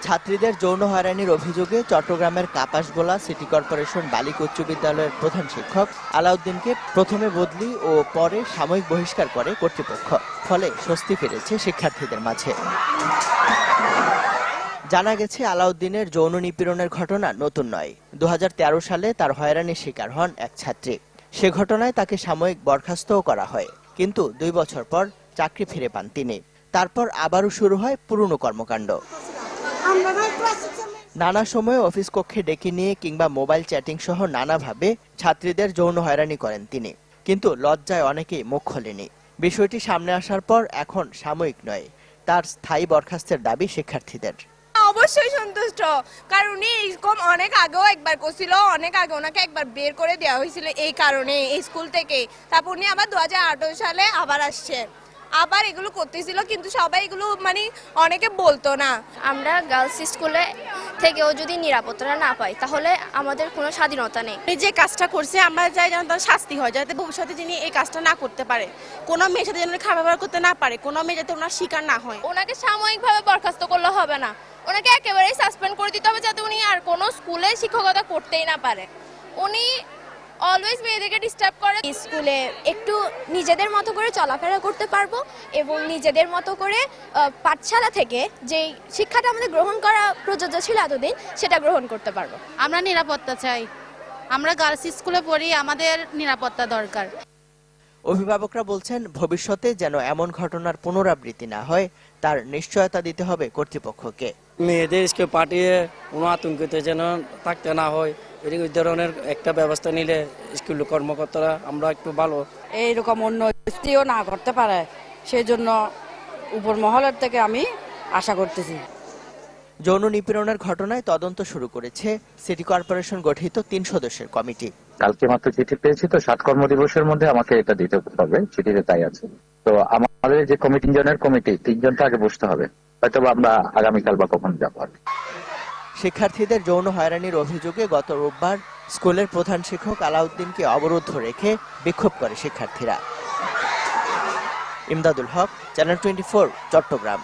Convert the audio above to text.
ছাত্রীদের যৌন হয়রানির অভিযোগে চট্টগ্রামের কাপাসগোলা সিটি কর্পোরেশন বালিকা উচ্চ বিদ্যালয়ের প্রধান শিক্ষক আলাউদ্দিনকে প্রথমে বদলি ও পরে সাময়িক বহিষ্কার করে কর্তৃপক্ষ। ফলে স্বস্তি ফিরেছে শিক্ষার্থীদের মাঝে। জানা গেছে, আলাউদ্দিনের যৌন নিপীড়নের ঘটনা নতুন নয়। 2013 সালে তার হয়রানির শিকার হন এক ছাত্রী। সে ঘটনায় তাকে সাময়িক বরখাস্তও করা হয়, কিন্তু 2 বছর পর চাকরি ফিরে পান তিনি। তারপর আবারও শুরু হয় পুরনো কর্মকাণ্ড। নানা সময়ে অফিস কক্ষে ডেকে নিয়ে কিংবা মোবাইল চ্যাটিং সহ নানাভাবে ছাত্রীদের যৌন হয়রানি করেন তিনি, কিন্তু লজ্জায় অনেকেই মুখ খোলেনি। বিষয়টি সামনে আসার পর এখন সাময়িক নয়, তার স্থায়ী বরখাস্তের দাবি শিক্ষার্থীদের। অবশ্যই সন্তুষ্ট, কারণ উনি এরকম অনেক আগেও একবার করছিল, অনেক আগে ওনাকে একবার বের করে দেওয়া হয়েছিল এই কারণে, এই স্কুল থেকে। তারপর উনি আবার 2018 সালে আবার আসছে, আবার এগুলো করতেছিল, কিন্তু সবাই এগুলো মানে অনেকে বলতো না। আমরা গার্লস স্কুলে থেকেও যদি নিরাপত্তা না পাই তাহলে আমাদের কোনো স্বাধীনতা নেই। যে কাজটা করছে আমরা চাই যেন তার শাস্তি হয়, যাতে ভবিষ্যতে যিনি এই কাজটা না করতে পারে, কোনো মেয়ের সাথে যেন খারাপ ব্যবহার করতে না পারে, কোনো মেয়ে যাতে ওনার শিকার না হয়। ওনাকে সাময়িকভাবে বরখাস্ত করলে হবে না, ওনাকে একেবারেই সাসপেন্ড করে দিতে হবে, যাতে উনি আর কোনো স্কুলে শিক্ষকতা করতেই না পারে। উনি অলওয়েজ মেয়েদেরকে ডিস্টার্ব করে। স্কুলে একটু নিজেদের মতো করে চলাফেরা করতে পারবো এবং নিজেদের মতো করে পাঠশালা থেকে যে শিক্ষাটা আমাদের গ্রহণ করা প্রযোজ্য ছিল এতদিন, সেটা গ্রহণ করতে পারবো। আমরা নিরাপত্তা চাই, আমরা গার্লস স্কুলে পড়ি, আমাদের নিরাপত্তা দরকার। অভিভাবকরা বলছেন, ভবিষ্যতে যেন এমন ঘটনার পুনরাবৃত্তি না হয় তার নিশ্চয়তা দিতে হবে কর্তৃপক্ষকে। মেয়েদের স্কুলে পাঠিয়ে কোনো আতঙ্কিত যেন থাকতে না হয়, এই ধরনের একটা ব্যবস্থা নিলে স্কুল কর্মকর্তারা আমরা একটু ভালো। এইরকম অন্য স্ত্রীও না করতে পারে, সেই জন্য উপর মহলের থেকে আমি আশা করতেছি। যৌন নিপীড়নের ঘটনায় তদন্ত শুরু করেছে সিটি কর্পোরেশন গঠিত 3 সদস্যের কমিটি। কালকে মাত্র চিঠি পেয়েছি, তো 7 কর্মদিবসের মধ্যে আমাকে এটা দিতে হবে, চিঠিতে তাই আছে। তো আমাদের যে কমিটি, 3 জনের কমিটি, 3 জনটা আগে বসতে হবে, হয়তো আমরা আগামীকাল বা কখন যাবো। শিক্ষার্থীদের যৌন হয়রানির অভিযোগে গত রোববার স্কুলের প্রধান শিক্ষক আলাউদ্দিনকে অবরুদ্ধ রেখে বিক্ষোভ করে শিক্ষার্থীরা। ইমদাদুল হক, চ্যানেল 24, চট্টগ্রাম।